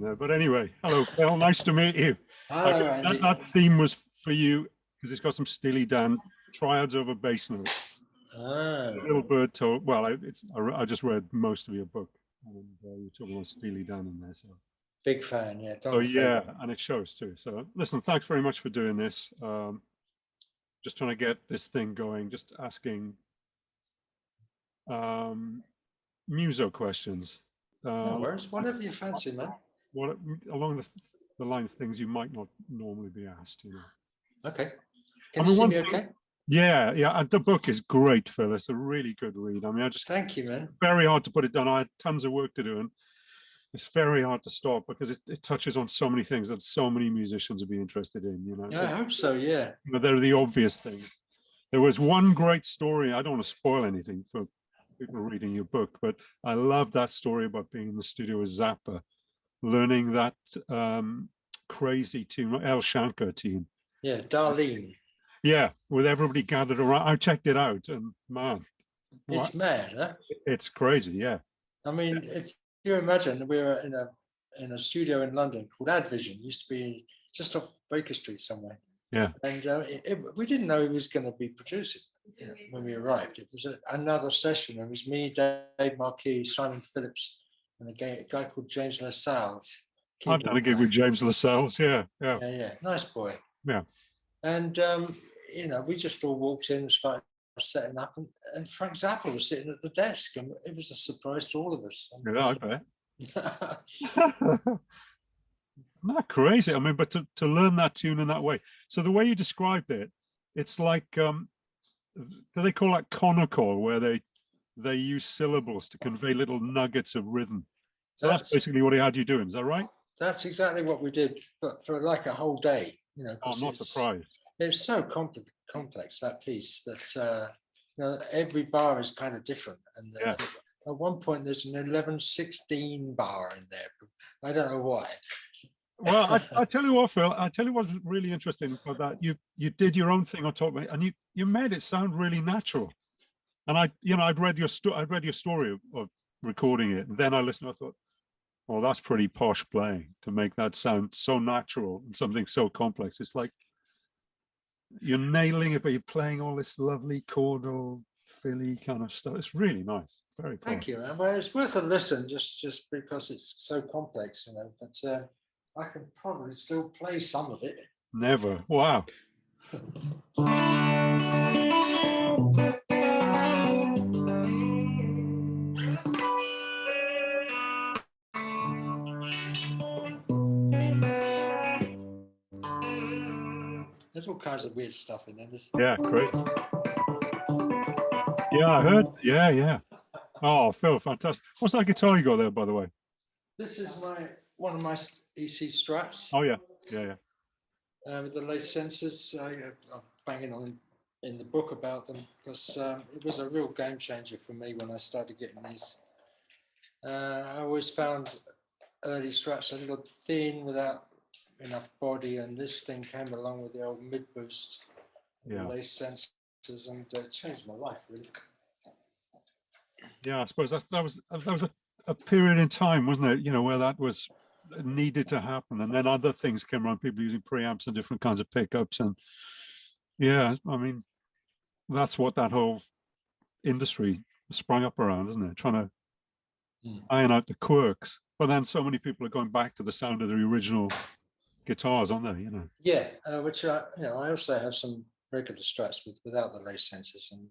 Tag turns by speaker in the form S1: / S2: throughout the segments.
S1: there. But anyway, hello, Phil. Nice to meet you.
S2: Hello, Andy.
S1: That theme was for you because it's got some Steely Dan triads over bass notes. Little Bird Told. Well, I just read most of your book, and you're talking about Steely Dan in there. So
S2: big fan, yeah.
S1: So yeah, and it shows too. So listen, thanks very much for doing this. Just trying to get this thing going. Just asking muso questions.
S2: No worries. Whatever you fancy, man.
S1: What along the lines of things you might not normally be asked, you know.
S2: Okay. Can you see me okay?
S1: Yeah, yeah. The book is great, Phil. It's a really good read. I mean, I just
S2: thank you, man.
S1: Very hard to put it down. I had tons of work to do, and it's very hard to stop because it touches on so many things that so many musicians would be interested in. You know.
S2: Yeah, I hope so. Yeah.
S1: You know, they're the obvious things. There was one great story. I don't want to spoil anything for people reading your book, but I love that story about being in the studio with Zappa, learning that crazy tune, El Shankar tune.
S2: Yeah, Darlene.
S1: Yeah, with everybody gathered around. I checked it out, and man,
S2: it's mad, huh?
S1: It's crazy, yeah.
S2: I mean, if you imagine, we were in a studio in London called Advision. It used to be just off Baker Street somewhere.
S1: Yeah.
S2: And we didn't know he was going to be producing when we arrived. It was another session. It was me, Dave Marquis, Simon Phillips, and a guy called James Lascelles.
S1: I've done a gig with James Lascelles, yeah.
S2: Yeah, nice boy.
S1: Yeah.
S2: And, you know, we just all walked in and started setting up, and Frank Zappa was sitting at the desk, and it was a surprise to all of us.
S1: Yeah, I bet. Not crazy. I mean, but to learn that tune in that way. So the way you described it, it's like, do they call that conical, where they use syllables to convey little nuggets of rhythm? So that's basically what he had you doing. Is that right?
S2: That's exactly what we did, but for like a whole day. You know,
S1: I'm not surprised.
S2: It's so complex, that piece, that you know, every bar is kind of different. And at one point, there's an 11/16 bar in there. I don't know why.
S1: Well, I tell you what, Phil. I tell you what's really interesting about that. You did your own thing on top of it, and you made it sound really natural. And I'd read your story of recording it, and then I listened. I thought, well, that's pretty posh playing to make that sound so natural and something so complex. It's like you're nailing it, but you're playing all this lovely chordal, filly kind of stuff. It's really nice. Very posh.
S2: Thank you, man. Well, it's worth a listen just because it's so complex, you know. But I can probably still play some of it.
S1: Never. Wow.
S2: There's all kinds of weird stuff in there.
S1: Yeah, great. Yeah, I heard. Yeah. Oh, Phil, fantastic. What's that guitar you got there, by the way?
S2: This is one of my EC Strats.
S1: Oh, yeah.
S2: With the lace sensors. I'm banging on in the book about them because it was a real game changer for me when I started getting these. I always found early Strats a little thin without enough body, and this thing came along with the old mid boost, the lace sensors, and changed my life really.
S1: Yeah, I suppose that was a period in time, wasn't it? You know, where that was needed to happen, and then other things came around. People using preamps and different kinds of pickups, and yeah, I mean, that's what that whole industry sprung up around, isn't it? Trying to iron out the quirks. But then so many people are going back to the sound of the original guitars, aren't they? You know.
S2: Yeah, which I also have some regular Strats without the lace sensors, and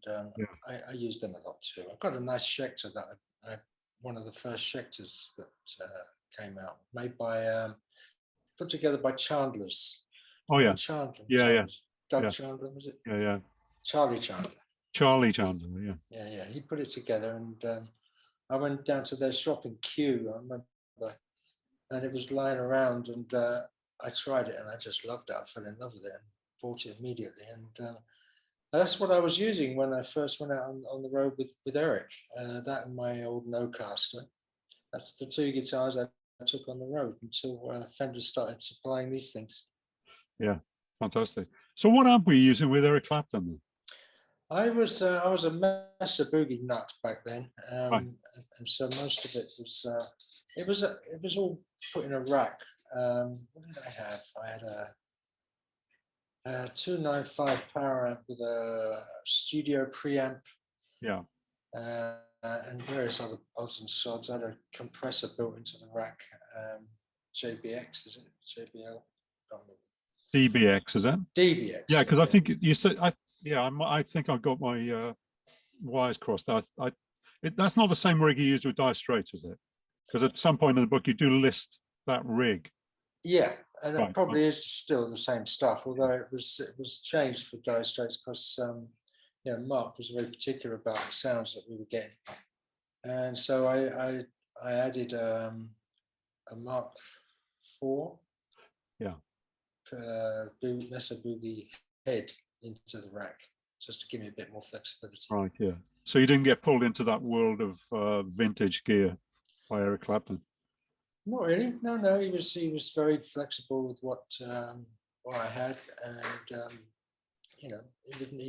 S2: I use them a lot too. I've got a nice Schecter that one of the first Schecters that came out, made by put together by Chandler's.
S1: Oh yeah,
S2: Chandler. Doug Chandler, was it?
S1: Yeah.
S2: Charlie Chandler.
S1: Yeah.
S2: He put it together, and I went down to their shop in Kew, I remember, and it was lying around, and I tried it, and I just loved it. I fell in love with it and bought it immediately, and that's what I was using when I first went out on the road with Eric. That and my old Nocaster. That's the two guitars I took on the road until Fender started supplying these things.
S1: Yeah, fantastic. So what amp were you using with Eric Clapton then?
S2: I was a massive boogie nut back then,
S1: Right.
S2: and so most of it was all put in a rack. What did I have? I had a 295 power amp with a studio preamp,
S1: Yeah.
S2: and various other odds and sods. I had a compressor built into the rack. JBX, is it JBL? Can't remember.
S1: DBX, is that?
S2: DBX.
S1: Yeah, because I
S2: yeah.
S1: think you said I think I got my wires crossed. That's not the same rig you used with Dire Straits, is it? Because at some point in the book you do list that rig.
S2: Yeah, and it
S1: Right.
S2: probably is still the same stuff, although it was changed for Dire Straits because Mark was very particular about the sounds that we were getting, and so I added a Mark IV,
S1: Yeah.
S2: Mesa Boogie head into the rack just to give me a bit more flexibility.
S1: Right. Yeah. So you didn't get pulled into that world of vintage gear by Eric Clapton.
S2: Not really. No. He was very flexible with what I had, and he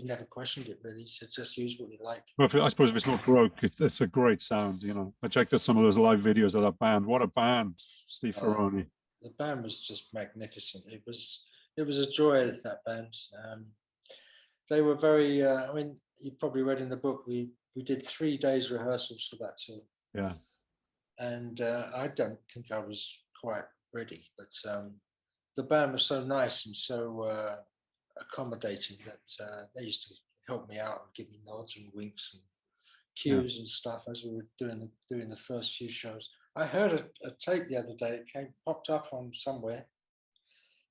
S2: never questioned it really. He said just use what you like.
S1: Well, I suppose if it's not broke, it's a great sound. I checked out some of those live videos of that band. What a band, Steve Ferroni.
S2: The band was just magnificent. It was a joy, that band. They were very. You probably read in the book we did 3 days rehearsals for that tour.
S1: Yeah.
S2: And I don't think I was quite ready, but the band was so nice and so accommodating that they used to help me out and give me nods and winks and cues and stuff as we were doing the first few shows. I heard a tape the other day. It popped up on somewhere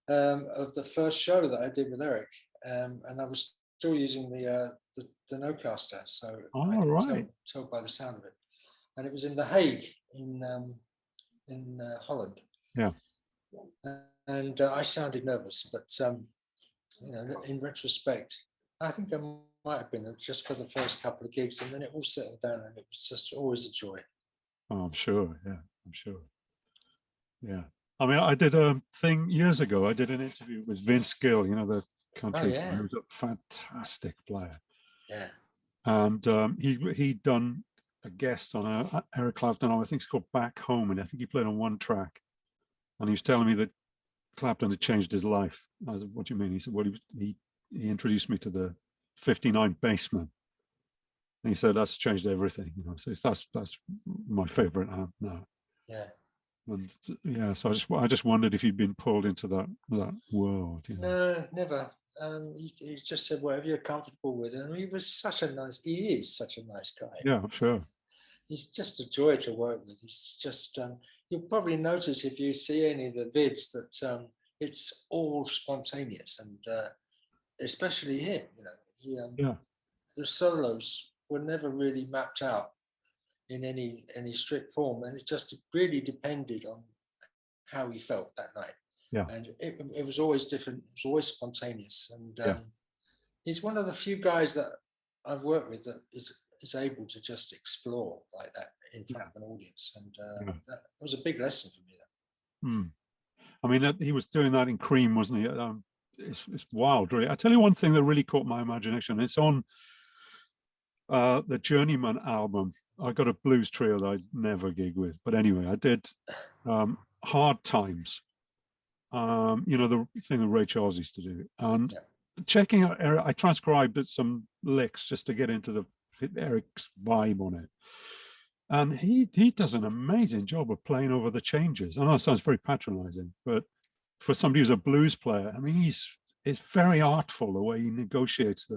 S2: of the first show that I did with Eric, and I was still using the Nocaster, so I can tell by the sound of it. And it was in The Hague in Holland.
S1: Yeah.
S2: And I sounded nervous, but in retrospect, I think I might have been just for the first couple of gigs, and then it all settled down, and it was just always a joy.
S1: Oh, I'm sure. Yeah, I'm sure. Yeah. I mean, I did a thing years ago. I did an interview with Vince Gill, the country player, who's a fantastic player.
S2: Yeah.
S1: And he'd done a guest on a Eric Clapton, I think it's called Back Home, and I think he played on one track. And he was telling me that Clapton had changed his life. I said, "What do you mean?" He said, "Well, he introduced me to the 59 Bassman." And he said, "That's changed everything." So that's my favorite amp now.
S2: Yeah.
S1: And yeah, so I just wondered if you'd been pulled into that world.
S2: No, never. He just said whatever you're comfortable with, and he is such a nice guy.
S1: Yeah, I'm sure.
S2: He's just a joy to work with. He's just you'll probably notice if you see any of the vids that it's all spontaneous, and especially him. The solos were never really mapped out in any strict form, and it just really depended on how he felt that night.
S1: Yeah.
S2: And it was always different. It was always spontaneous, and he's one of the few guys that I've worked with that is able to just explore like that in front of an audience, and that was a big lesson for me.
S1: I mean, he was doing that in Cream, wasn't he? It's wild, really. I tell you one thing that really caught my imagination. It's on the Journeyman album. I got a blues trio that I'd never gig with, but anyway, I did Hard Times. The thing that Ray Charles used to do, and checking out Eric, I transcribed some licks just to get into Eric's vibe on it, and he does an amazing job of playing over the changes. I know it sounds very patronizing, but for somebody who's a blues player, I mean, it's very artful the way he negotiates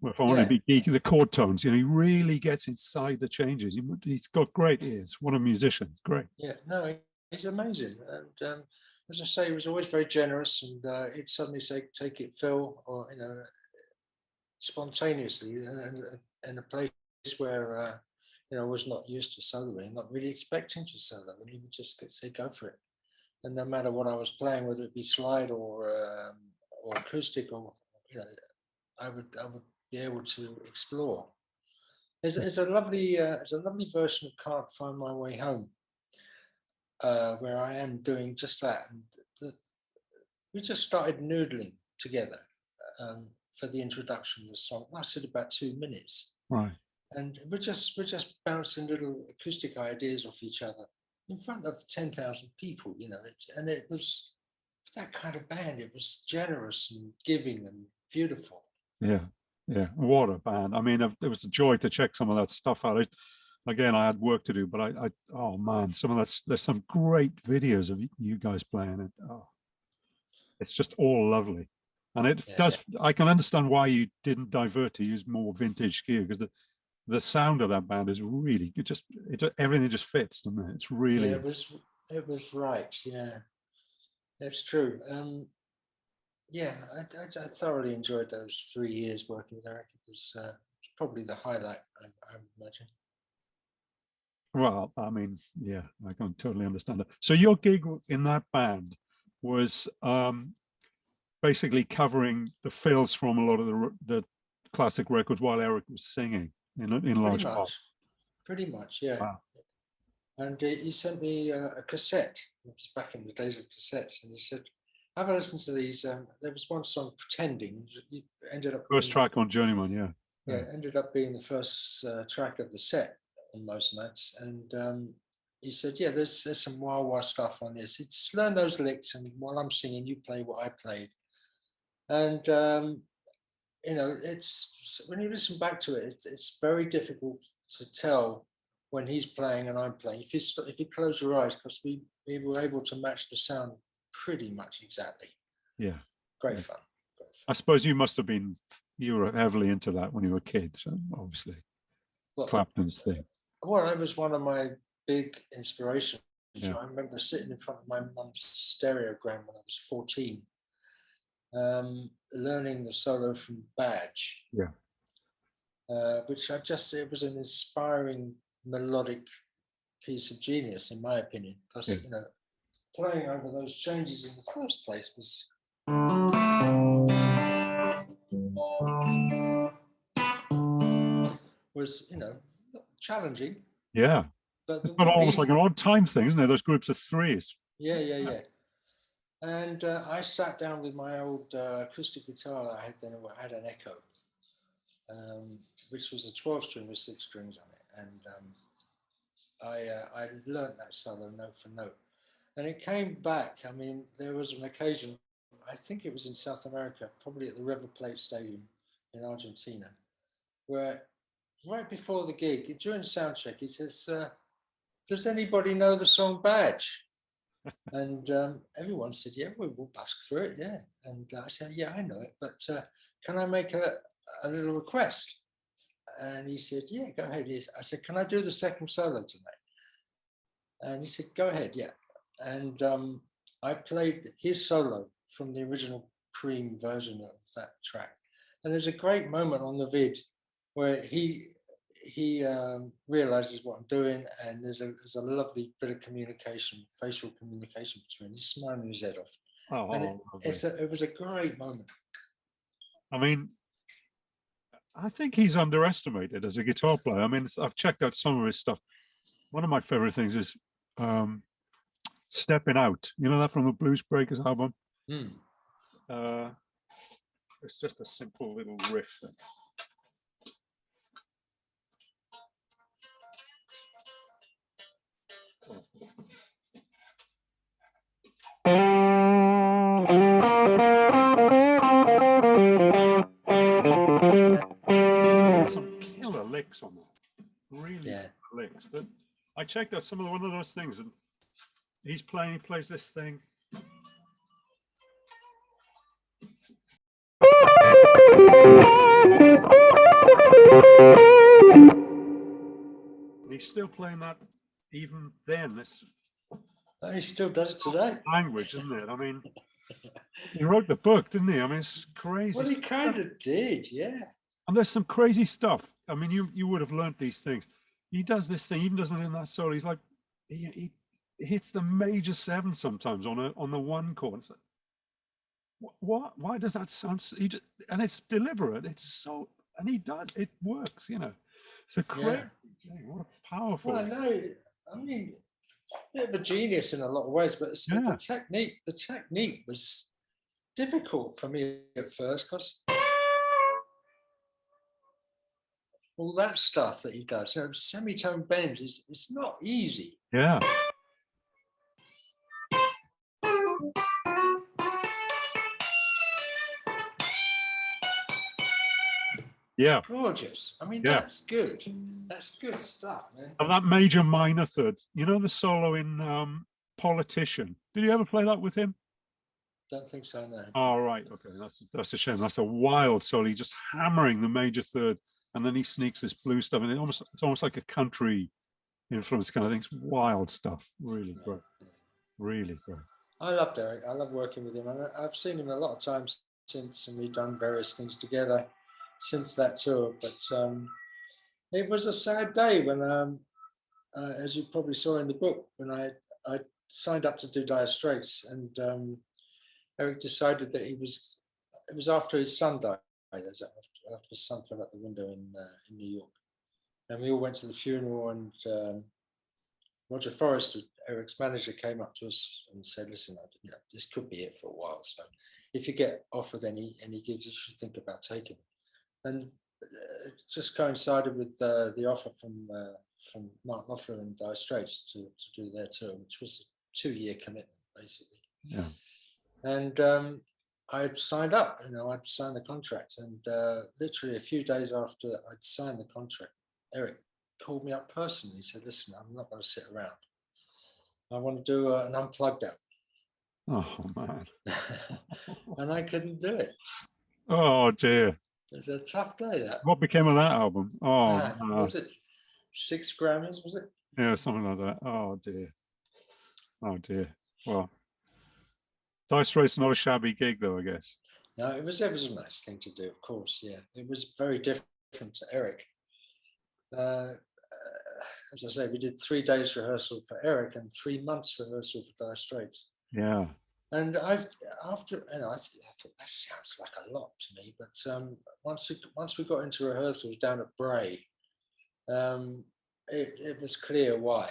S1: if I want to be geeky, the chord tones. He really gets inside the changes. He's got great ears. What a musician! Great.
S2: Yeah, no, he's amazing, and as I say, he was always very generous, and he'd suddenly say, "Take it, Phil," or spontaneously, in a place where I was not used to soloing, not really expecting to solo, and he would just say, "Go for it." And no matter what I was playing, whether it be slide or acoustic, or I would be able to explore. There's a lovely version of "Can't Find My Way Home," where I am doing just that, and we just started noodling together. for the introduction of the song. It lasted about 2 minutes.
S1: Right.
S2: And we're just bouncing little acoustic ideas off each other in front of 10,000 people, you know. And it was that kind of band. It was generous and giving and beautiful.
S1: Yeah, yeah. What a band! I mean, it was a joy to check some of that stuff out. Again, I had work to do, but oh man, some of that's there's some great videos of you guys playing it. Oh, it's just all lovely, and it does. I can understand why you didn't divert to use more vintage gear, because the sound of that band is really good. Everything just fits, doesn't it? It's really.
S2: Yeah, it was right. Yeah, that's true. Yeah, I thoroughly enjoyed those 3 years working with Eric. It was probably the highlight, I imagine.
S1: Well, I mean, yeah, I can totally understand that. So your gig in that band was basically covering the fills from a lot of the classic records while Eric was singing in large part.
S2: Pretty much, yeah.
S1: Wow.
S2: And he sent me a cassette. It was back in the days of cassettes, and he said, "Have a listen to these." There was one song, "Pretending." It ended up
S1: first track on Journeyman, yeah.
S2: Yeah, it ended up being the first track of the set on most nights. And he said, "Yeah, there's some wah-wah stuff on this. Just learn those licks, and while I'm singing, you play what I played." And you know, it's when you listen back to it, it's very difficult to tell when he's playing and I'm playing. If you close your eyes, because we were able to match the sound pretty much exactly.
S1: Yeah.
S2: Great fun.
S1: I suppose you were heavily into that when you were a kid, so obviously. Well, Clapton's thing.
S2: Well, it was one of my big inspirations. Yeah. I remember sitting in front of my mum's stereogram when I was 14, learning the solo from Badge.
S1: Yeah.
S2: Which it was an inspiring melodic piece of genius, in my opinion, because you know, playing over those changes in the first place was you know, challenging.
S1: Yeah. But almost like an odd time thing, isn't it? Those groups of threes.
S2: Yeah. And I sat down with my old acoustic guitar I had then. I had an Echo, which was a 12-string with 6 strings on it, and I learned that solo note for note, and it came back. I mean, there was an occasion, I think it was in South America, probably at the River Plate Stadium in Argentina, where right before the gig, during sound check, he says, "Does anybody know the song Badge?" And everyone said, "Yeah, we'll busk through it, yeah." And I said, "Yeah, I know it, but can I make a little request?" And he said, "Yeah, go ahead." I said, "Can I do the second solo tonight?" And he said, "Go ahead, yeah." And I played his solo from the original Cream version of that track. And there's a great moment on the vid where he realizes what I'm doing, and there's a lovely bit of communication, facial communication between. He's smiling his head off. And it was a great moment.
S1: I mean, I think he's underestimated as a guitar player. I mean, I've checked out some of his stuff. One of my favorite things is Stepping Out. You know that from the Blues Breakers album? It's just a simple little riff. Some killer licks on that. Really licks. That I checked out one of those things, and he plays this thing. And he's still playing that even then.
S2: He still does it today.
S1: Language, isn't it? I mean, he wrote the book, didn't he? I mean, it's crazy.
S2: Well, he kind of did, yeah.
S1: And there's some crazy stuff. I mean, you would have learned these things. He does this thing, even doesn't in that solo. He's like, he hits the major 7 sometimes on the 1 chord. It's like, what? Why does that sound? And it's deliberate. It's so, and he does. It works. You know, it's a crazy thing. What a powerful.
S2: Well, I mean, a bit of a genius in a lot of ways, but the technique was difficult for me at first because all that stuff that he does. You know, semitone bends is it's not easy.
S1: Yeah. Yeah.
S2: Gorgeous. I mean,
S1: Yeah.
S2: that's good. That's good stuff, man.
S1: And that major minor third, you know, the solo in Politician. Did you ever play that with him?
S2: Don't think so, no.
S1: Oh, right. Okay. That's a shame. That's a wild solo. He's just hammering the major third, and then he sneaks this blues stuff, and it's almost like a country influence kind of thing. It's wild stuff. Really great. Really great.
S2: I loved Eric. I love working with him, and I've seen him a lot of times since, and we've done various things together since that tour. But it was a sad day when, as you probably saw in the book, when I signed up to do Dire Straits, and Eric decided that it was after his son died, after his son fell out the window in New York, and we all went to the funeral, and Roger Forrest, Eric's manager, came up to us and said, listen, you know, this could be it for a while, so if you get offered any gigs, you should think about taking them. And it just coincided with the offer from Mark Knopfler and Dire Straits to do their tour, which was a 2-year commitment, basically.
S1: Yeah.
S2: And I'd signed up, you know, I'd signed the contract, and literally a few days after I'd signed the contract, Eric called me up personally. He said, listen, I'm not going to sit around. I want to do an unplugged album.
S1: Oh, man.
S2: And I couldn't do it.
S1: Oh, dear.
S2: It was a tough day, that.
S1: What became of that album? Oh, no.
S2: Was it 6 Grammys, was it?
S1: Yeah, something like that. Oh, dear. Oh, dear. Well, Dire Straits not a shabby gig, though, I guess.
S2: No, it was a nice thing to do, of course, yeah. It was very different to Eric. As I say, we did 3 days rehearsal for Eric and 3 months rehearsal for Dire Straits.
S1: Yeah.
S2: And I thought that sounds like a lot to me. But once we got into rehearsals down at Bray, it was clear why.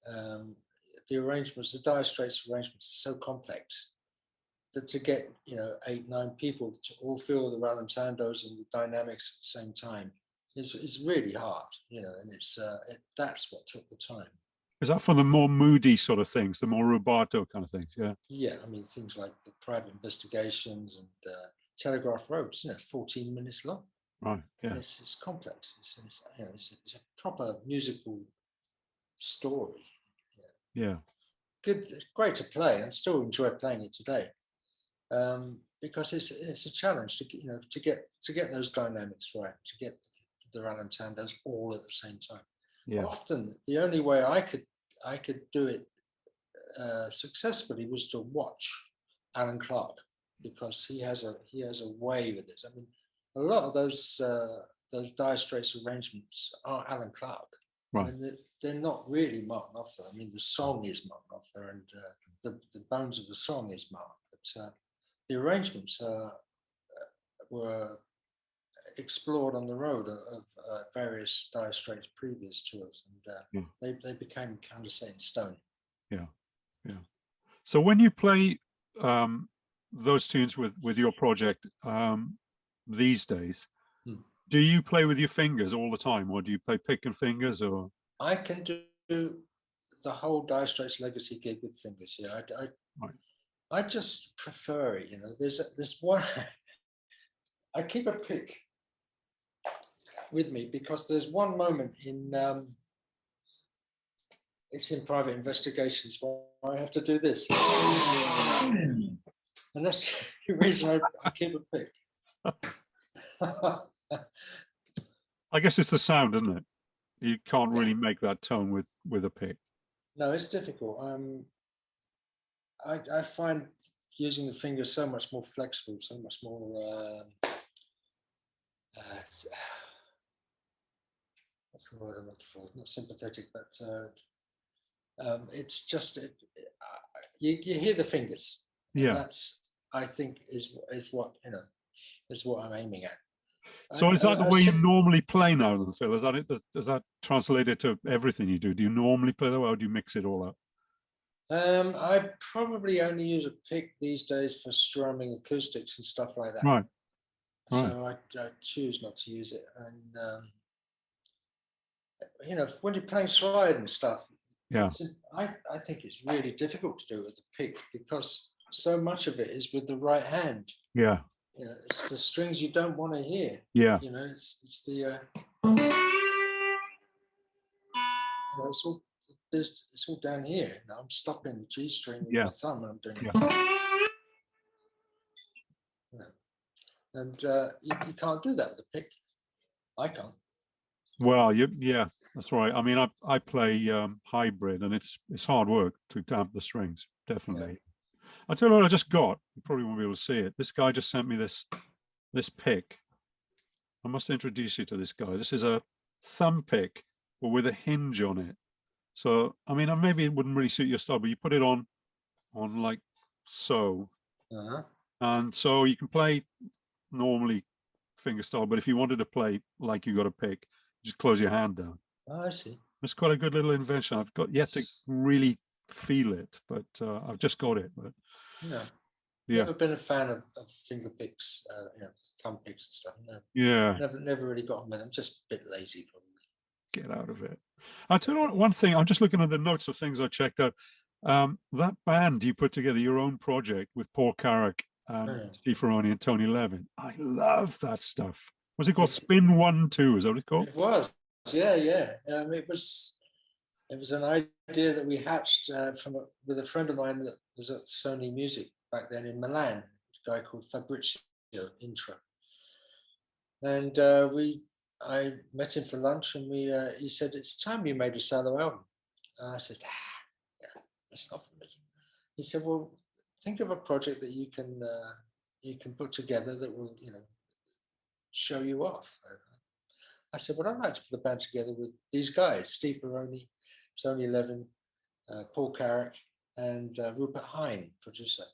S2: The arrangements, the Dire Straits arrangements, are so complex that to get 8, 9 people to all feel the rallentandos and the dynamics at the same time is really hard, and that's what took the time.
S1: Is that for the more moody sort of things, the more rubato kind of things? Yeah.
S2: Yeah, I mean, things like the Private Investigations and Telegraph Road, 14 minutes long.
S1: Right. Yeah.
S2: It's complex. It's a proper musical story.
S1: Yeah.
S2: Good, it's great to play, and still enjoy playing it today, because it's a challenge to get those dynamics right, to get the rallentandos all at the same time. Yeah. Often the only way I could do it successfully was to watch Alan Clark, because he has a way with it. I mean, a lot of those Dire Straits arrangements are Alan Clark. Right. And they're not really Mark Knopfler. I mean, the song is Mark Knopfler, and the bones of the song is Mark, but the arrangements were explored on the road of various Dire Straits previous tours, and they became kind of set in stone.
S1: Yeah, yeah. So when you play those tunes with your project these days, do you play with your fingers all the time, or do you play pick and fingers? Or
S2: I can do the whole Dire Straits Legacy gig with fingers. Yeah, I just prefer it. There's one. I keep a pick with me because there's one moment in it's in Private Investigations where I have to do this, and that's the reason I keep a pick.
S1: I guess it's the sound, isn't it? You can't really make that tone with a pick. No,
S2: it's difficult. I find using the fingers so much more flexible, so much more. What's the word I'm looking for? It's not sympathetic, but it's just you hear the fingers.
S1: Yeah,
S2: that's, I think, is what is what I'm aiming at.
S1: So is that the way you normally play now, then, Phil? Is that it? Does that translate it to everything you do? Do you normally play that way, or do you mix it all up?
S2: I probably only use a pick these days for strumming acoustics and stuff like that.
S1: Right.
S2: So I choose not to use it, and you know, when you're playing slide and stuff,
S1: Yeah.
S2: I think it's really difficult to do with the pick because so much of it is with the right hand.
S1: Yeah.
S2: You know, it's the strings you don't want to hear.
S1: Yeah.
S2: You know, it's the you know, it's all down here. You know, I'm stopping the G string with
S1: Yeah.
S2: my thumb and I'm doing
S1: Yeah.
S2: it. You know, and you can't do that with a pick. I can't.
S1: Well, yeah, that's right. I mean, I play hybrid, and it's hard work to damp the strings. Definitely. I tell you what, I just got. You probably won't be able to see it. This guy just sent me this pick. I must introduce you to this guy. This is a thumb pick, but with a hinge on it. So, I mean, maybe it wouldn't really suit your style, but you put it on like so, and so you can play normally finger style. But if you wanted to play like you got a pick, just close your hand down.
S2: Oh, I see.
S1: It's quite a good little invention. I've got yet to really feel it, but I've just got it. But
S2: no,
S1: yeah,
S2: never been a fan of finger picks, you know, thumb picks and stuff. No,
S1: yeah,
S2: never really got on with them. Just a bit lazy, probably.
S1: get out of it. I'll tell you one thing. I'm just looking at the notes of things I checked out. That band you put together, your own project with Paul Carrick and Schifrin and Tony Levin. I love that stuff. Was it called Spin 1 2? Is that what it's called?
S2: It was, yeah. It was an idea that we hatched with a friend of mine that was at Sony Music back then in Milan, a guy called Fabrizio Intra. And I met him for lunch, and he said, "It's time you made a solo album." And I said, "Yeah, that's not for me." He said, "Well, think of a project that you can put together that will, you know, show you off." I said, "Well, I'd like to put a band together with these guys, Steve Veroni, Tony Levin, Paul Carrick, and Rupert Hine, producer."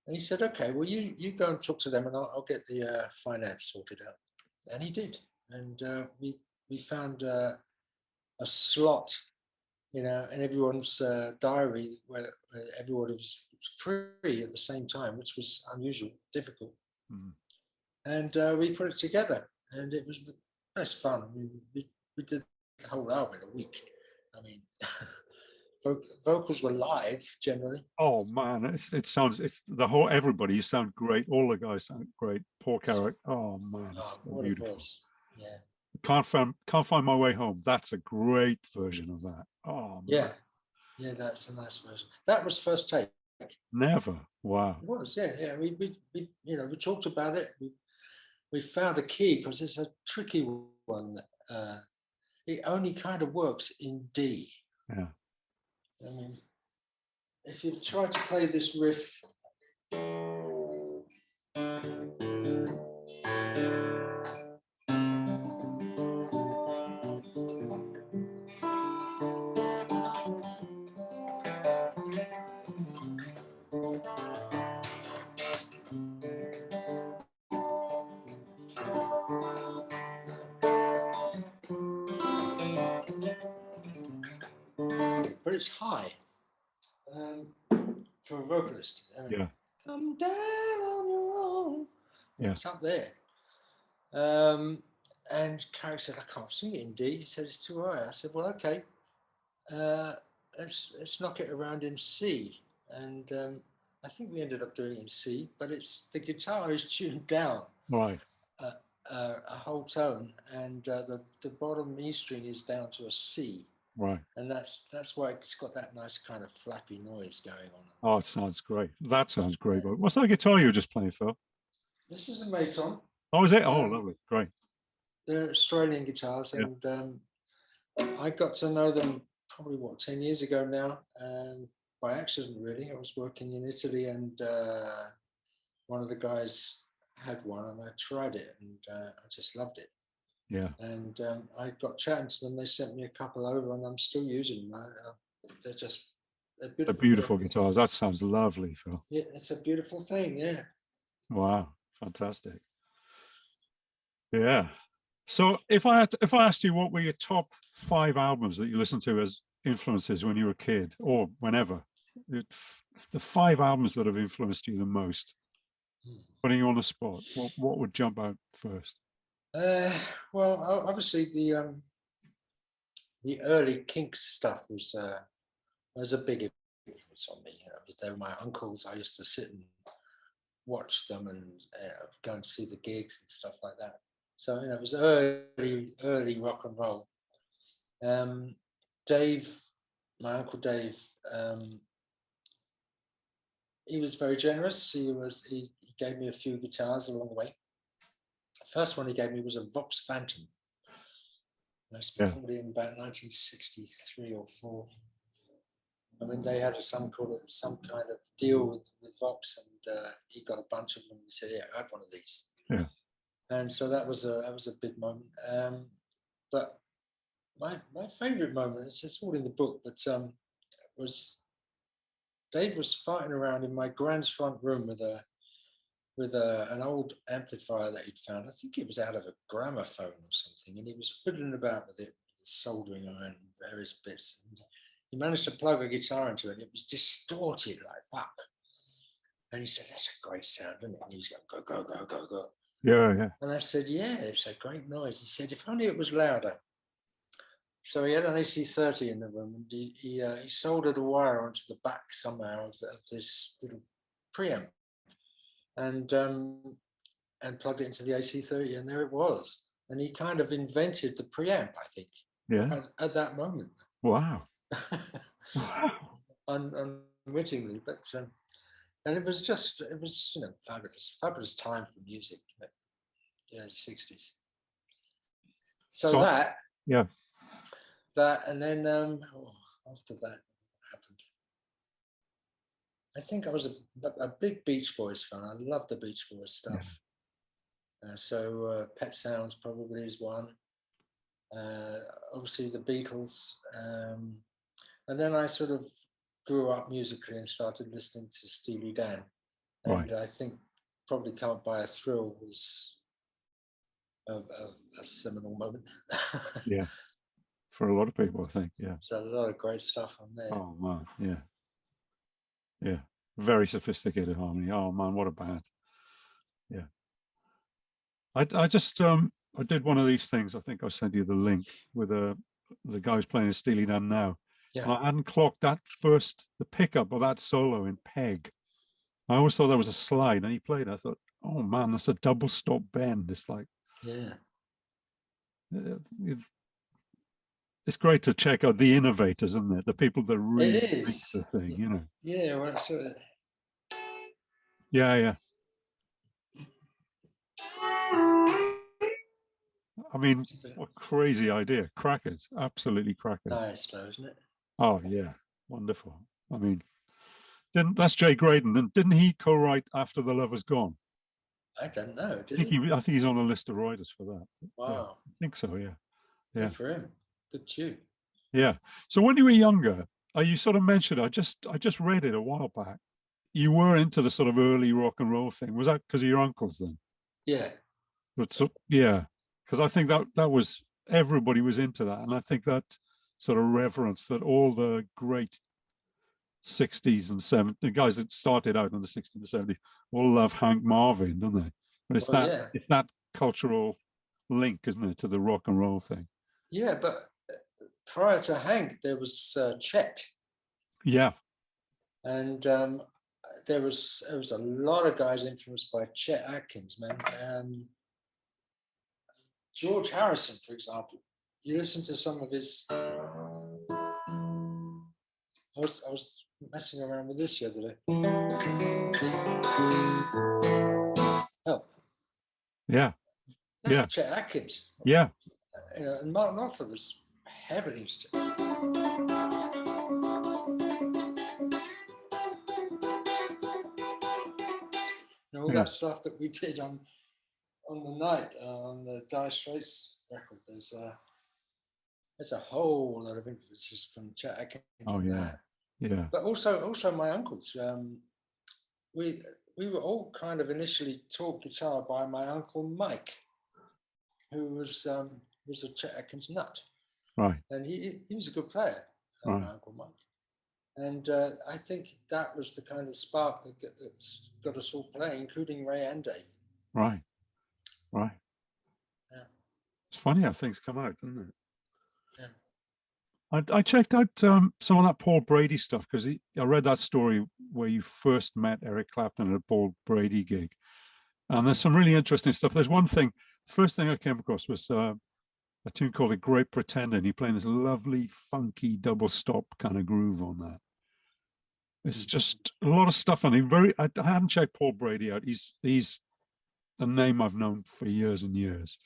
S2: And he said, "Okay, well, you go and talk to them, and I'll get the finance sorted out." And he did. And we found a slot, you know, in everyone's diary where everyone was free at the same time, which was unusual, difficult. And we put it together, and it was the best fun. We did the whole album in a week. I mean, vocals were live generally.
S1: Oh man, it's the whole everybody. You sound great. All the guys sound great. Paul Carrick. Oh man, it's so beautiful.
S2: A voice. Yeah.
S1: Can't find my way home. That's a great version of that. Oh man.
S2: Yeah, that's a nice version. That was first take.
S1: Never. Wow.
S2: It was, yeah. We you know, we talked about it. We found a key because it's a tricky one. It only kind of works in D.
S1: Yeah.
S2: I mean, if you try to play this riff, but it's high for a vocalist. I mean,
S1: Yeah.
S2: Come down on your own.
S1: Yeah.
S2: It's up there. And Carrick said, "I can't sing it in D." He said, "It's too high." I said, "Well, okay. Let's knock it around in C." And I think we ended up doing it in C, but the guitar is tuned down.
S1: Right.
S2: A whole tone, and the bottom E string is down to a C.
S1: Right.
S2: And that's why it's got that nice kind of flappy noise going on.
S1: Oh, it sounds great. That sounds great. Yeah. What's that guitar you were just playing, Phil?
S2: This is a Maton.
S1: Oh, is it? Oh, lovely. Great.
S2: They're Australian guitars, and I got to know them probably 10 years ago now, by accident really. I was working in Italy, and one of the guys had one, and I tried it, and I just loved it.
S1: Yeah.
S2: And I got chatting to them. They sent me a couple over, and I'm still using them. They're beautiful.
S1: They're beautiful guitars. That sounds lovely, Phil.
S2: Yeah, it's a beautiful thing. Yeah.
S1: Wow, fantastic. Yeah. So if I asked you what were your top 5 albums that you listened to as influences when you were a kid or whenever, the 5 albums that have influenced you the most, putting you on the spot, what would jump out first?
S2: Well, obviously the early Kinks stuff was a big influence on me. You know, they were my uncles. I used to sit and watch them and go and see the gigs and stuff like that. So you know, it was early rock and roll. Dave, my uncle Dave, he was very generous. He gave me a few guitars along the way. The first one he gave me was a Vox Phantom. That's probably in about 1963 or 4. I mean, they had some kind of deal with Vox, and he got a bunch of them. He said, "Yeah, I have one of these."
S1: Yeah.
S2: And so that was a big moment. But my favourite moment, it's all in the book, but was Dave was fighting around in my grand's front room with an old amplifier that he'd found. I think it was out of a gramophone or something, and he was fiddling about with it, soldering iron and various bits. And he managed to plug a guitar into it, and it was distorted like fuck. And he said, "That's a great sound, isn't it?" And he's going, go, go, go, go, go.
S1: Yeah.
S2: And I said, "Yeah, it's a great noise." He said, "If only it was louder." So he had an AC30 in the room, and he soldered a wire onto the back somehow of this little preamp, and plugged it into the AC30, and there it was. And he kind of invented the preamp, I think.
S1: Yeah.
S2: At that moment.
S1: Wow. Wow.
S2: Unwittingly, but and it was you know, fabulous time for music, the early 60s. So that,
S1: yeah.
S2: That, and then after that, what happened? I think I was a big Beach Boys fan. I loved the Beach Boys stuff. Yeah. So Pet Sounds probably is one. Obviously the Beatles. And then I sort of grew up musically and started listening to Steely Dan. And I think probably Can't Buy a Thrill was a seminal moment.
S1: Yeah. For a lot of people, I think, yeah.
S2: So a lot of great stuff on there.
S1: Oh man, yeah. Yeah. Very sophisticated harmony. Oh man, what a band. Yeah. I just I did one of these things. I think I sent you the link with the guys playing Steely Dan now.
S2: Yeah.
S1: And I hadn't clocked the pickup of that solo in Peg. I always thought there was a slide, and he played. I thought, oh man, that's a double stop bend. It's like,
S2: yeah.
S1: It's great to check out the innovators, isn't it? The people that really make the thing, you know.
S2: Yeah, well, so
S1: Yeah. I mean, what a crazy idea. Crackers, absolutely crackers.
S2: Nice though, isn't it?
S1: Oh yeah, wonderful. I mean, that's Jay Graydon, didn't he co-write After the Lover's Gone?
S2: I don't know.
S1: I think he's on a list of writers for that.
S2: Wow.
S1: Yeah, I think so, yeah.
S2: Good for him. Good tune.
S1: Yeah. So when you were younger, you sort of mentioned, I just read it a while back. You were into the sort of early rock and roll thing. Was that because of your uncles then?
S2: Yeah.
S1: But so, yeah, because I think that was, everybody was into that. And I think that sort of reverence that all the great 60s and 70s, the guys that started out in the 60s and 70s, all love Hank Marvin, don't they? But it's it's that cultural link, isn't it, to the rock and roll thing?
S2: Yeah, but prior to Hank, there was Chet.
S1: Yeah.
S2: And there was a lot of guys influenced by Chet Atkins, man. George Harrison, for example. You listen to some of his. I was messing around with this the other day. Help.
S1: Yeah.
S2: That's Chet Atkins.
S1: Yeah.
S2: You know, and Mark Knopfler was heavily. All that stuff that we did on the night on the Dire Straits record, there's a whole lot of influences from Chet Atkins.
S1: Oh yeah, yeah.
S2: But also my uncles. We were all kind of initially taught guitar by my uncle Mike, who was a Chet Atkins nut.
S1: Right.
S2: And he was a good player,
S1: right.
S2: my uncle Mike. And I think that was the kind of spark that got us all playing, including Ray and Dave.
S1: Right.
S2: Yeah.
S1: It's funny how things come out, isn't it?
S2: Yeah.
S1: I checked out some of that Paul Brady stuff because I read that story where you first met Eric Clapton at a Paul Brady gig, and there's some really interesting stuff. There's one thing. First thing I came across was a tune called "The Great Pretender," and you're playing this lovely, funky double stop kind of groove on that. It's just a lot of stuff on it. I hadn't checked Paul Brady out. He's a name I've known for years and years,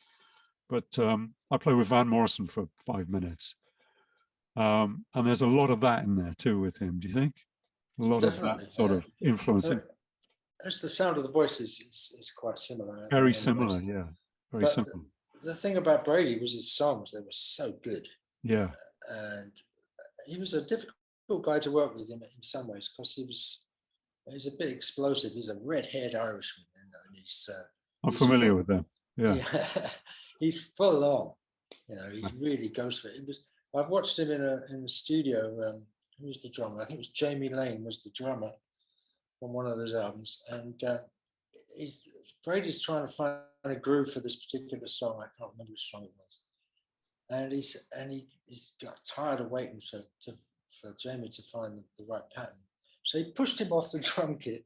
S1: but I played with Van Morrison for 5 minutes. And there's a lot of that in there too with him. Do you think? A lot
S2: Definitely,
S1: of that sort of influencing.
S2: As the sound of the voice is quite similar.
S1: Very similar, yeah. Very
S2: but
S1: simple.
S2: The thing about Brady was his songs, they were so good.
S1: Yeah.
S2: And he was a difficult guy to work with in some ways because he was a bit explosive. He's a red-haired Irishman, and
S1: I'm familiar with them. Yeah.
S2: He's full on. He really goes for it. I've watched him in a studio. Who was the drummer? I think it was Jamie Lane was the drummer on one of those albums, and Brady's trying to find a groove for this particular song. I can't remember which song it was, and he's got tired of waiting for Jamie to find the right pattern. So he pushed him off the drum kit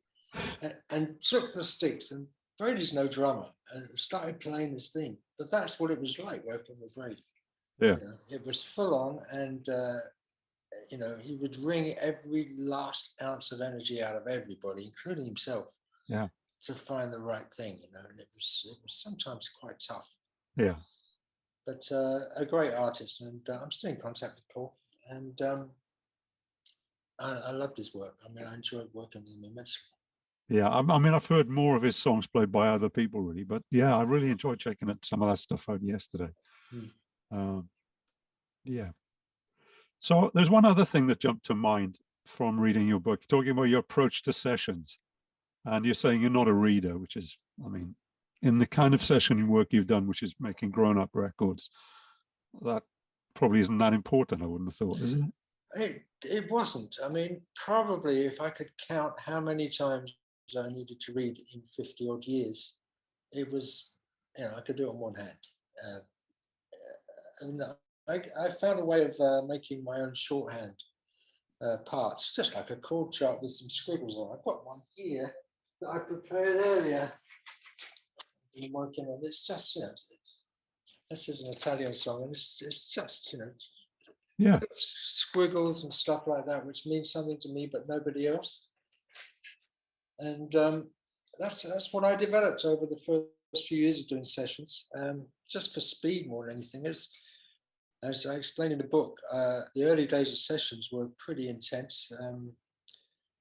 S2: and took the sticks. And Brady's no drummer and started playing this thing. But that's what it was like working with Brady.
S1: Yeah,
S2: it was full on, and he would wring every last ounce of energy out of everybody, including himself.
S1: Yeah,
S2: to find the right thing, and it was sometimes quite tough.
S1: Yeah,
S2: but a great artist, and I'm still in contact with Paul, and I loved his work. I mean, I enjoyed working with him immensely.
S1: Yeah, I mean, I've heard more of his songs played by other people, really, but yeah, I really enjoyed checking some of that stuff out yesterday. Yeah. So there's one other thing that jumped to mind from reading your book, talking about your approach to sessions, and you're saying you're not a reader, which is, I mean, in the kind of session work you've done, which is making grown-up records, that probably isn't that important. I wouldn't have thought, is it?
S2: It wasn't. I mean, probably if I could count how many times I needed to read in 50 odd years, it was, I could do it on one hand. And I found a way of making my own shorthand parts, just like a chord chart with some scribbles on. I've got one here that I prepared earlier. I'm working on. It's just, this is an Italian song, and it's just,
S1: yeah,
S2: squiggles and stuff like that, which means something to me but nobody else. And that's what I developed over the first few years of doing sessions, just for speed more than anything. As I explained in the book, the early days of sessions were pretty intense.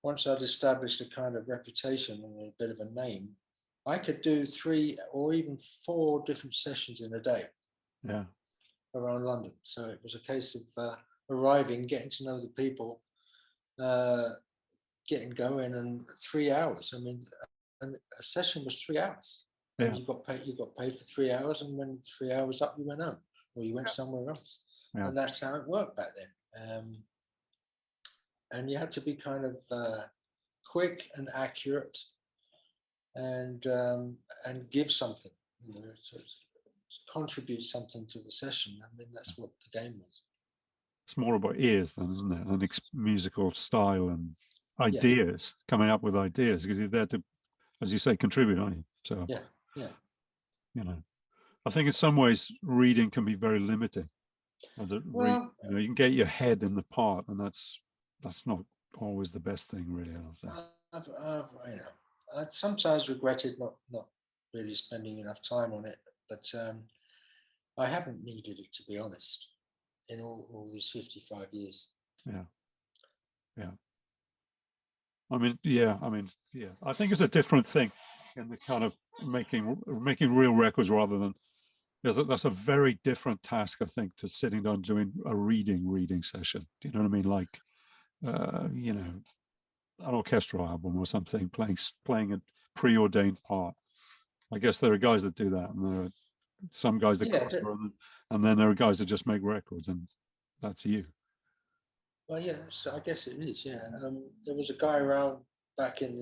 S2: Once I'd established a kind of reputation and a bit of a name, I could do 3 or even 4 different sessions in a day.
S1: Yeah.
S2: Around London. So it was a case of arriving, getting to know the people, getting going, and 3 hours. I mean, and a session was 3 hours.
S1: Yeah.
S2: And you got paid for 3 hours, and when 3 hours up, you went home or you went somewhere else.
S1: Yeah.
S2: And that's how it worked back then. And you had to be kind of quick and accurate, and give something, to contribute something to the session. I mean, that's what the game was.
S1: It's more about ears then, isn't it? And musical style and ideas, coming up with ideas, because you're there to, as you say, contribute, aren't you? So
S2: yeah.
S1: I think in some ways reading can be very limiting. You can get your head in the part, and that's not always the best thing, really. I don't think.
S2: I sometimes regretted not really spending enough time on it, but I haven't needed it, to be honest, in all these 55 years.
S1: Yeah. I think it's a different thing in the kind of making real records rather than, that's a very different task, I think, to sitting down doing a reading session. Do you know what I mean? Like, an orchestral album or something, playing a preordained part. I guess there are guys that do that, and there are some guys that cross over, and then there are guys that just make records, and that's you.
S2: Well, yeah, so I guess it is. Yeah, there was a guy around back in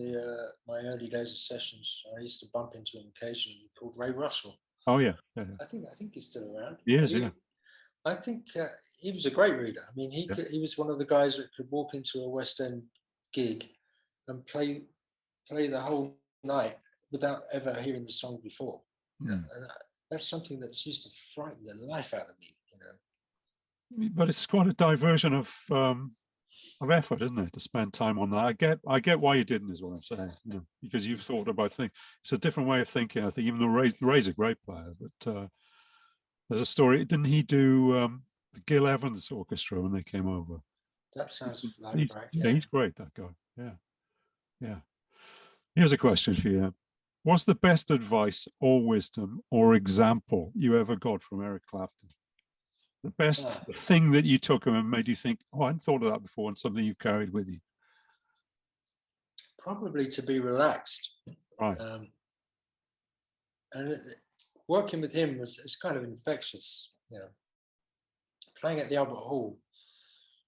S2: my early days of sessions. I used to bump into him occasionally, called Ray Russell.
S1: Oh yeah.
S2: I think he's still around.
S1: He is, yeah.
S2: I think he was a great reader. I mean, he was one of the guys that could walk into a West End gig and play the whole night without ever hearing the song before. You know, and that's something that used to frighten the life out of me. You know,
S1: But it's quite a diversion of effort, isn't it, to spend time on that? I get why you didn't, is what I'm saying. You know, because you've thought about things. It's a different way of thinking. I think even though Ray's a great player, but there's a story. Didn't he do the Gil Evans Orchestra when they came over?
S2: that sounds like right.
S1: Yeah, he's great. That guy. Yeah, yeah. Here's a question for you. What's the best advice or wisdom or example you ever got from Eric Clapton? The best thing that you took him and made you think, oh, I hadn't thought of that before, and something you've carried with you.
S2: Probably to be relaxed.
S1: Right.
S2: Working with him is kind of infectious. You know, playing at the Albert Hall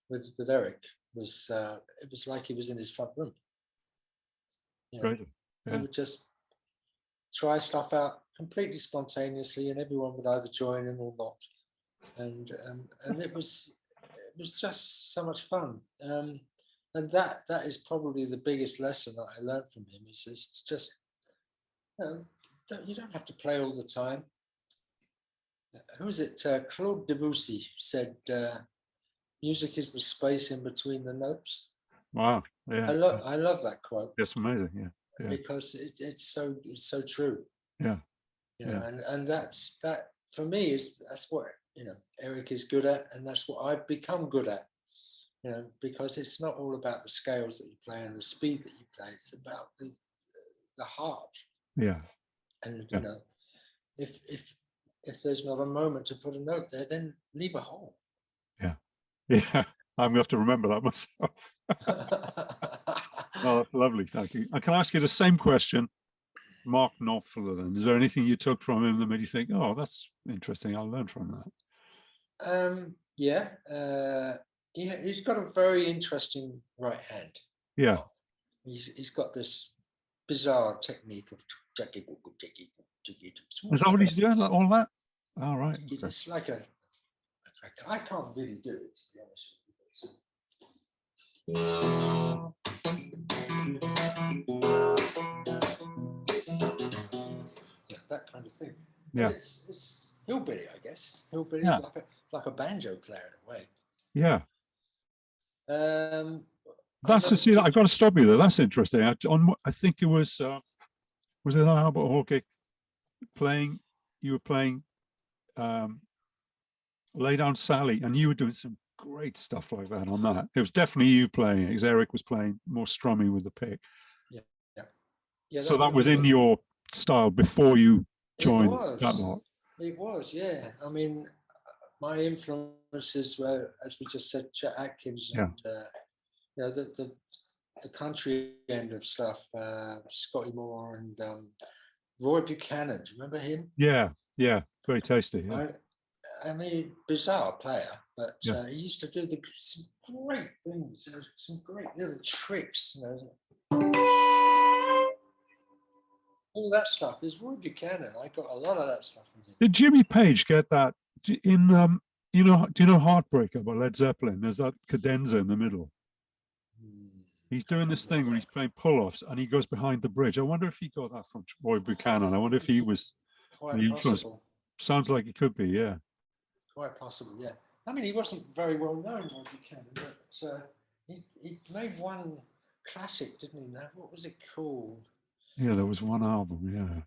S2: with Eric was it was like he was in his front room. You know,
S1: Great. Yeah.
S2: he would just try stuff out completely spontaneously, and everyone would either join in or not. And it was just so much fun. And that is probably the biggest lesson that I learned from him. Is it's just, you know, you don't have to play all the time. Who is it? Claude Debussy said, "Music is the space in between the notes."
S1: Wow. Yeah.
S2: I love that quote.
S1: That's amazing. Yeah. Yeah.
S2: Because it's so true.
S1: Yeah.
S2: You know, and that's for me that's what, you know, Eric is good at, and that's what I've become good at. You know, because it's not all about the scales that you play and the speed that you play. It's about the heart.
S1: Yeah.
S2: And you know, if there's not a moment to put a note there, then leave a hole.
S1: Yeah. Yeah. I'm gonna have to remember that myself. Oh, that's lovely. Thank you. I can ask you the same question, Mark Knopfler, then. Is there anything you took from him that made you think, oh, that's interesting, I'll learn from that?
S2: He's got a very interesting right hand.
S1: Yeah.
S2: He's got this bizarre technique of
S1: Is that what he's doing? Like all that? All right.
S2: It's like I can't really do it, to be honest with you. Yeah, that kind of thing.
S1: Yeah.
S2: It's hillbilly, I guess. Hillbilly,
S1: Yeah.
S2: like a banjo player in a way.
S1: Yeah.
S2: That's
S1: to see that. I've got to stop you there. That's interesting. I think it was it an Albert Hall gig you were playing Lay Down Sally, and you were doing some great stuff like that on that. It was definitely you playing it, because Eric was playing more strummy with the pick.
S2: Yeah.
S1: So that was in your style before you joined that lot.
S2: It was, yeah. I mean, my influences were, as we just said, Chet Atkins and you know, the country end of stuff, Scotty Moore and Roy Buchanan. Do you remember him? Yeah, very tasty. Yeah. I mean, bizarre player, but he used to do some great things, you know, some great little tricks. You know, all that stuff is Roy Buchanan. I got a lot of that stuff from him. Did
S1: Jimmy Page get that in? You know, do you know Heartbreaker by Led Zeppelin? There's that cadenza in the middle. He's doing this thing where he's playing pull-offs and he goes behind the bridge. I wonder if he got that from Roy Buchanan. I wonder if he was
S2: quite possible.
S1: Sounds like it could be, yeah.
S2: Quite possible, yeah. I mean, he wasn't very well known, Roy Buchanan, but he made one classic, didn't he? Now, what was it called?
S1: Yeah, there was one album, yeah.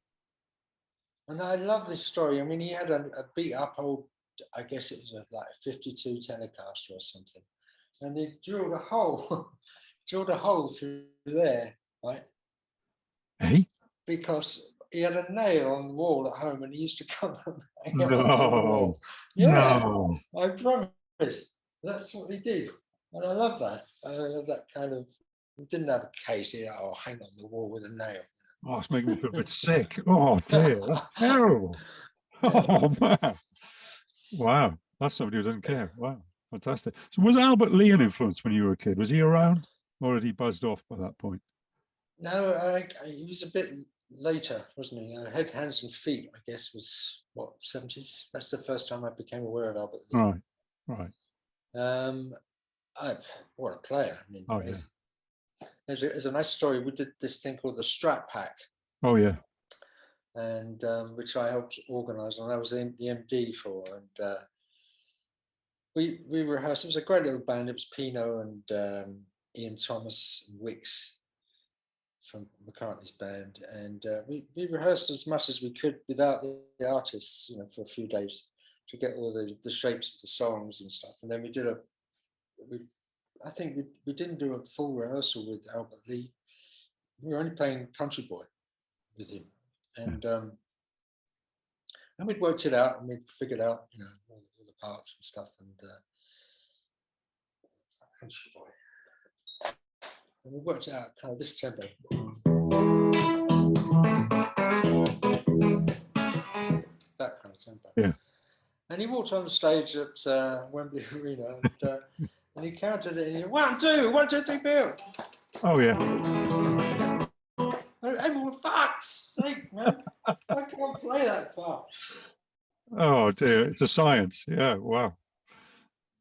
S2: And I love this story. I mean, he had a beat-up old, I guess it was like a 52 Telecaster or something, and he drilled a hole through there, right?
S1: Hey?
S2: Because he had a nail on the wall at home, and he used to come and hang it on the wall. Yeah,
S1: no.
S2: I promise. That's what he did, and I love that. I love that kind of. He didn't have a case here. Oh, hang on the wall with a nail.
S1: Oh, it's making me feel a bit sick. Oh dear, that's terrible. Oh man. Wow, that's somebody who doesn't care. Wow, fantastic. So was Albert Lee an influence when you were a kid? Was he around, or had he buzzed off by that point?
S2: No, he was a bit later, wasn't he? Head, Hands and Feet, I guess, was what, 70s? That's the first time I became aware of Albert Lee.
S1: Right, right.
S2: What a player. I mean,
S1: Oh, yeah.
S2: There's a nice story. We did this thing called the Strat Pack.
S1: Oh, yeah.
S2: And which I helped organise, and I was the MD for. And we rehearsed. It was a great little band. It was Pino and Ian Thomas and Wicks from McCartney's band, and we rehearsed as much as we could without the artists, for a few days to get all the shapes of the songs and stuff. And then we did I think we didn't do a full rehearsal with Albert Lee. We were only playing Country Boy with him, and we'd worked it out, and we'd figured out, all the parts and stuff, and Country Boy. And we worked out kind of this tempo. That kind of tempo.
S1: Yeah.
S2: And he walked on the stage at Wembley Arena, and he counted it, and he went, 1, 2, 1, 2, 3, Bill.
S1: Oh, yeah.
S2: Everyone, fuck's sake, man. I can't play that far.
S1: Oh, dear. It's a science. Yeah, wow.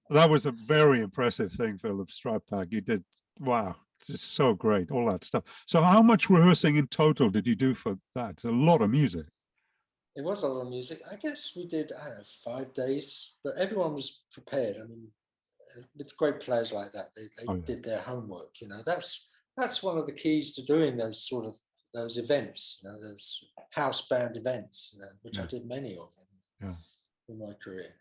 S1: That was a very impressive thing, Phil, of Strat Pack. You did, wow. It's just so great, all that stuff. So how much rehearsing in total did you do for that? It's a lot of music.
S2: It was a lot of music. I guess we did, 5 days, but everyone was prepared. I mean, with great players like that, they did their homework. That's one of the keys to doing those events. Those house band events, which I did many of in my career.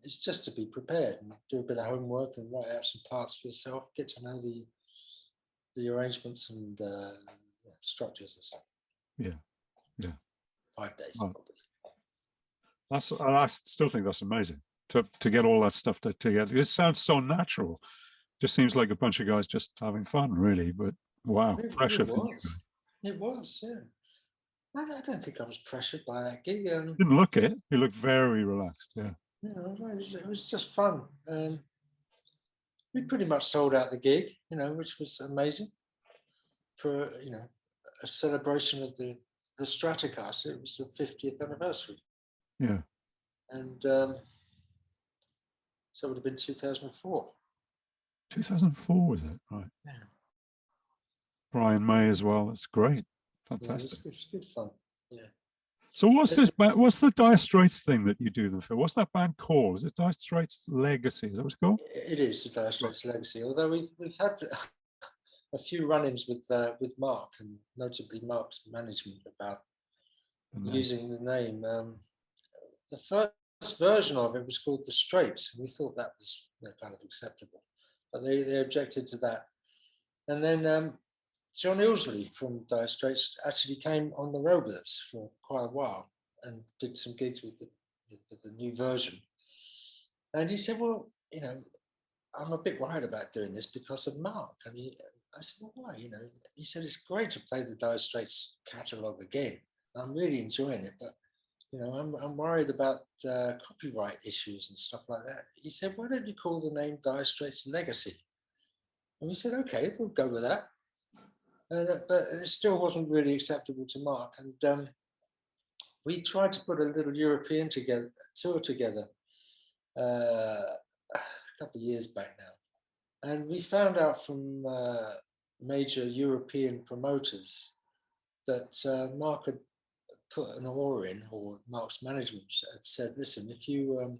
S2: It's just to be prepared and do a bit of homework and write out some parts for yourself. Get to know the arrangements and structures and stuff.
S1: Yeah.
S2: 5 days.
S1: Oh. I still think that's amazing to get all that stuff together. It sounds so natural. Just seems like a bunch of guys just having fun, really. But wow, pressure.
S2: It was, yeah. I don't think I was pressured by that gig.
S1: Didn't look it. You looked very relaxed. Yeah.
S2: It was just fun. We pretty much sold out the gig, which was amazing for a celebration of the Stratocaster. It was the 50th anniversary.
S1: Yeah.
S2: And so it would have been 2004.
S1: 2004 was it? Right.
S2: Yeah.
S1: Brian May as well. That's great. Fantastic.
S2: Yeah, it's good fun. Yeah.
S1: So what's the Dire Straits thing that you do them for? What's that band called? Is it Dire Straits Legacy? Is that what it's called?
S2: It is the Dire Straits Legacy. Although we've had a few run-ins with Mark, and notably Mark's management about using the name. The first version of it was called the Straits, and we thought that was kind of acceptable, but they objected to that. And then John Illsley from Dire Straits actually came on the road with us for quite a while and did some gigs with the new version. And he said, well, I'm a bit worried about doing this because of Mark. And I said, well, why? He said, it's great to play the Dire Straits catalogue again. I'm really enjoying it, but I'm worried about copyright issues and stuff like that. He said, why don't you call the name Dire Straits Legacy? And we said, okay, we'll go with that. But it still wasn't really acceptable to Mark. And we tried to put a little European tour together a couple of years back now. And we found out from major European promoters that Mark had put an oar in, or Mark's management had said, listen, if you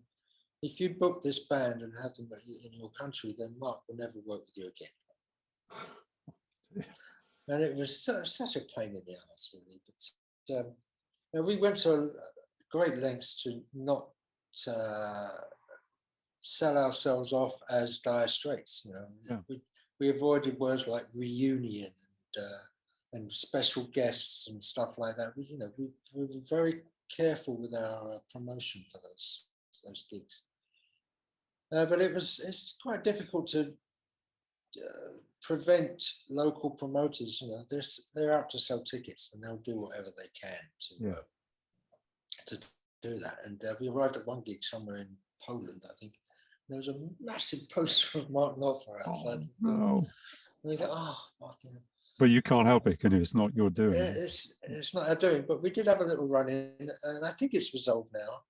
S2: book this band and have them in your country, then Mark will never work with you again. And it was such a pain in the ass, really. But we went to great lengths to not sell ourselves off as Dire Straits. We avoided words like reunion and special guests and stuff like that. We were very careful with our promotion for those gigs. But it's quite difficult to prevent local promoters. They're out to sell tickets, and they'll do whatever they can to do that. And we arrived at one gig somewhere in Poland, I think. There was a massive poster of Mark Knopfler outside.
S1: No.
S2: And we thought, oh, Mark,
S1: But you can't help it, can you? It's not your doing.
S2: It's not our doing, but we did have a little run in, and I think it's resolved now.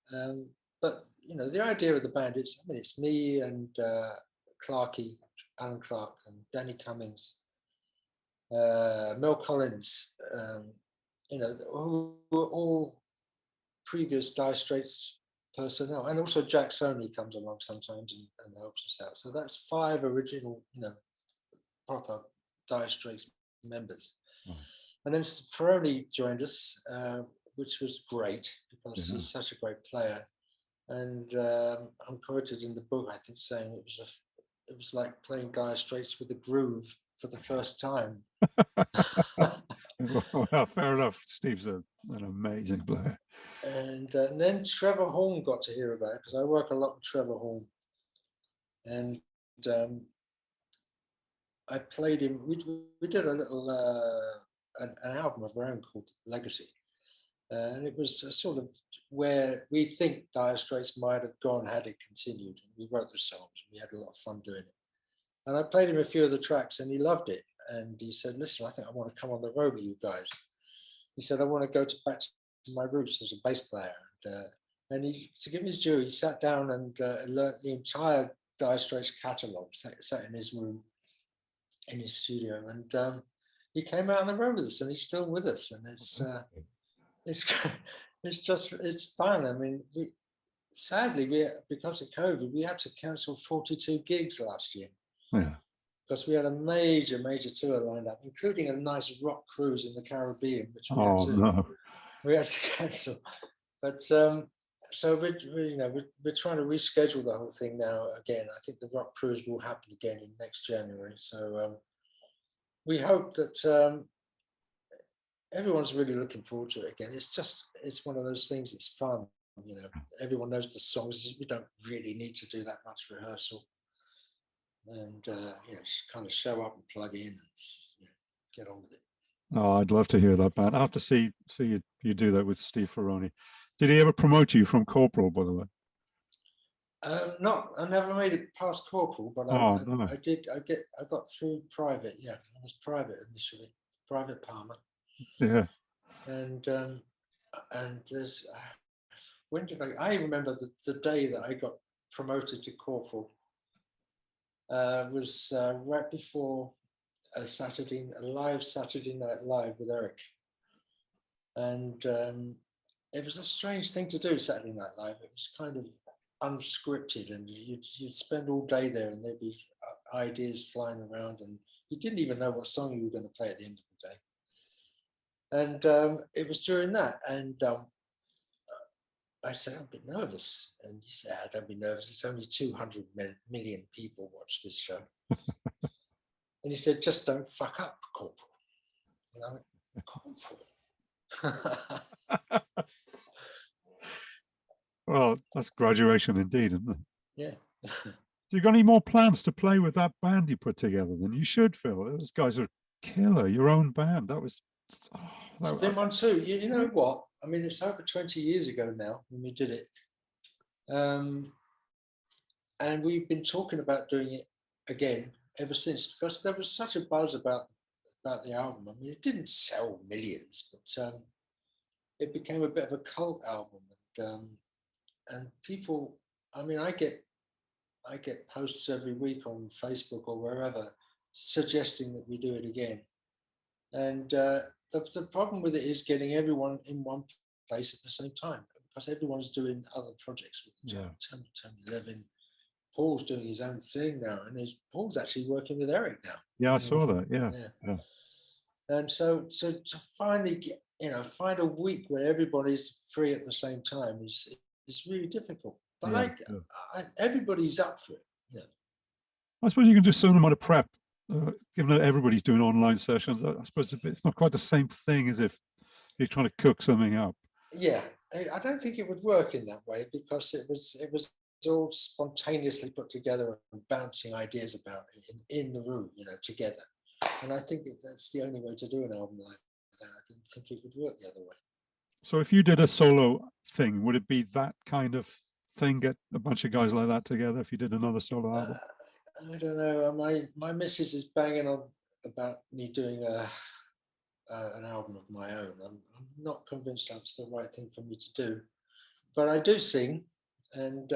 S2: But you know, the idea of the band, it's me and Clarkey, Alan Clark, and Danny Cummings, Mel Collins, you know, who were all previous Dire Straits personnel, and also Jack Sony comes along sometimes and helps us out. So that's 5 original, you know, proper Dire Straits members. Oh. And then Ferroni joined us, which was great because he's such a great player. And I'm quoted in the book, I think, saying it was like playing Dire Straits with a groove for the first time.
S1: Well, fair enough. Steve's an amazing player.
S2: And then Trevor Horn got to hear about it because I work a lot with Trevor Horn. And I played him. We did a little an album of our own called Legacy, and it was sort of where we think Dire Straits might have gone had it continued. And we wrote the songs. And we had a lot of fun doing it. And I played him a few of the tracks, and he loved it. And he said, "Listen, I think I want to come on the road with you guys." He said, "I want to go back to my roots as a bass player." And he, to give his due, he sat down and learned the entire Dire Straits catalogue, sat in his room, in his studio, and he came out on the road with us, and he's still with us. And it's fun. I mean, sadly, because of COVID, we had to cancel 42 gigs last year.
S1: Yeah.
S2: Because we had a major tour lined up, including a nice rock cruise in the Caribbean, which we had to cancel. But so we're trying to reschedule the whole thing now again. I think the rock cruise will happen again in next January. So we hope that everyone's really looking forward to it again. It's one of those things. It's fun, you know. Everyone knows the songs. We don't really need to do that much rehearsal. And just kind of show up and plug in and get on with it.
S1: Oh, I'd love to hear that, band. I have to see you do that with Steve Ferroni. Did he ever promote you from corporal, by the way?
S2: No, I never made it past corporal, but I did. I got through private. Yeah, I was private initially, private Palmer.
S1: Yeah.
S2: And there's when did I remember the day that I got promoted to corporal. Was right before a live Saturday Night Live with Eric, and it was a strange thing to do. Saturday Night Live. It was kind of unscripted, and you'd spend all day there, and there'd be ideas flying around, and you didn't even know what song you were going to play at the end of the day. And it was during that, and I said, "I'm a bit nervous." And he said, "Don't be nervous. It's only 200 million people watch this show." And he said, "Just don't fuck up, Corporal." And I went, "Corporal?"
S1: Well, that's graduation indeed, isn't it?
S2: Yeah.
S1: So you got any more plans to play with that band you put together? Then you should, Phil. Those guys are killer. Your own band. That was.
S2: It's been one too. You know what? I mean, it's over 20 years ago now when we did it. And we've been talking about doing it again ever since, because there was such a buzz about the album. I mean, it didn't sell millions, but it became a bit of a cult album. And people, I mean, I get posts every week on Facebook or wherever suggesting that we do it again. And the problem with it is getting everyone in one place at the same time, because everyone's doing other projects with the time. Tony Levin, Paul's doing his own thing now, and Paul's actually working with Eric now.
S1: Yeah, I saw that. Yeah.
S2: And so to finally find a week where everybody's free at the same time is really difficult. But everybody's up for it. Yeah.
S1: I suppose you can just send them on a prep. Given that everybody's doing online sessions, I suppose it's not quite the same thing as if you're trying to cook something up.
S2: Yeah, I don't think it would work in that way, because it was all spontaneously put together and bouncing ideas about it in the room, together. And I think that's the only way to do an album like that. I didn't think it would work the other way.
S1: So if you did a solo thing, would it be that kind of thing? Get a bunch of guys like that together if you did another solo album?
S2: I don't know. My missus is banging on about me doing an album of my own. I'm not convinced that's the right thing for me to do, but I do sing, and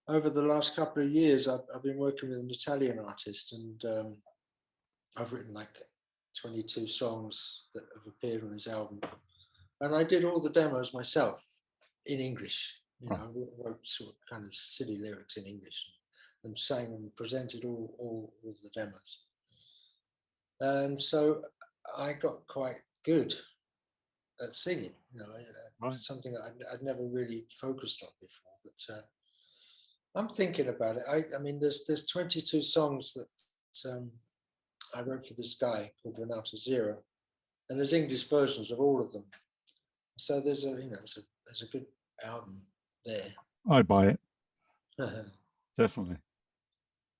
S2: over the last couple of years, I've been working with an Italian artist, and I've written like 22 songs that have appeared on his album, and I did all the demos myself in English. You know, I wrote sort of kind of silly lyrics in English and sang and presented all the demos. And so I got quite good at singing. You know, something that I'd never really focused on before. But I'm thinking about it. I mean, there's 22 songs that I wrote for this guy called Renato Zero, and there's English versions of all of them. So there's a good album there.
S1: I'd buy it. Definitely.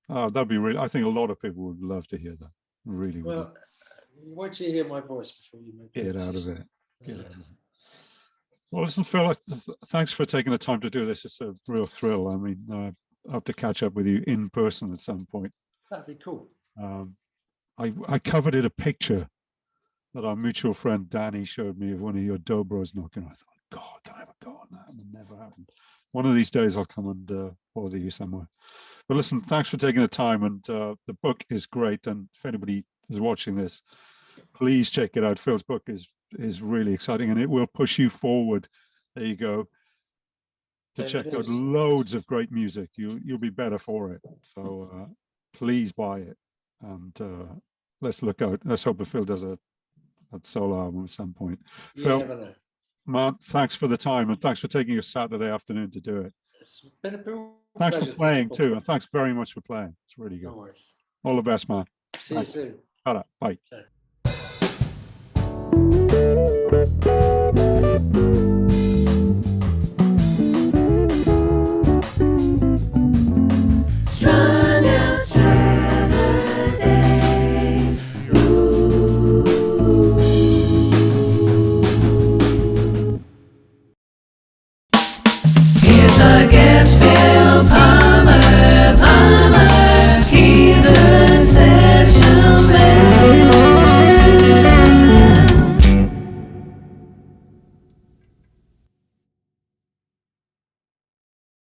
S1: Oh, that'd be really. I think a lot of people would love to hear that. Really.
S2: Well, wait till you hear my voice before you make
S1: get out of it. Get out of it. Well, listen, Phil, thanks for taking the time to do this. It's a real thrill. I mean, I have to catch up with you in person at some point.
S2: That'd be cool.
S1: I coveted a picture that our mutual friend Danny showed me of one of your dobros knocking. I thought, God, can I have a go on that? And it never happened. One of these days I'll come and bother you somewhere. But listen, thanks for taking the time. And the book is great. And if anybody is watching this, please check it out. Phil's book is really exciting, and it will push you forward. There you go. To check out loads of great music. You'll be better for it. So please buy it. And let's look out. Let's hope that Phil does a solo album at some point.
S2: You
S1: Phil,
S2: never know.
S1: man, thanks for the time, and thanks for taking your Saturday afternoon to do it.
S2: It's been a real
S1: Thanks
S2: pleasure.
S1: for playing too, and thanks very much for playing. It's really good.
S2: No worries.
S1: All the best, man.
S2: See you soon.
S1: Bye.
S2: Okay.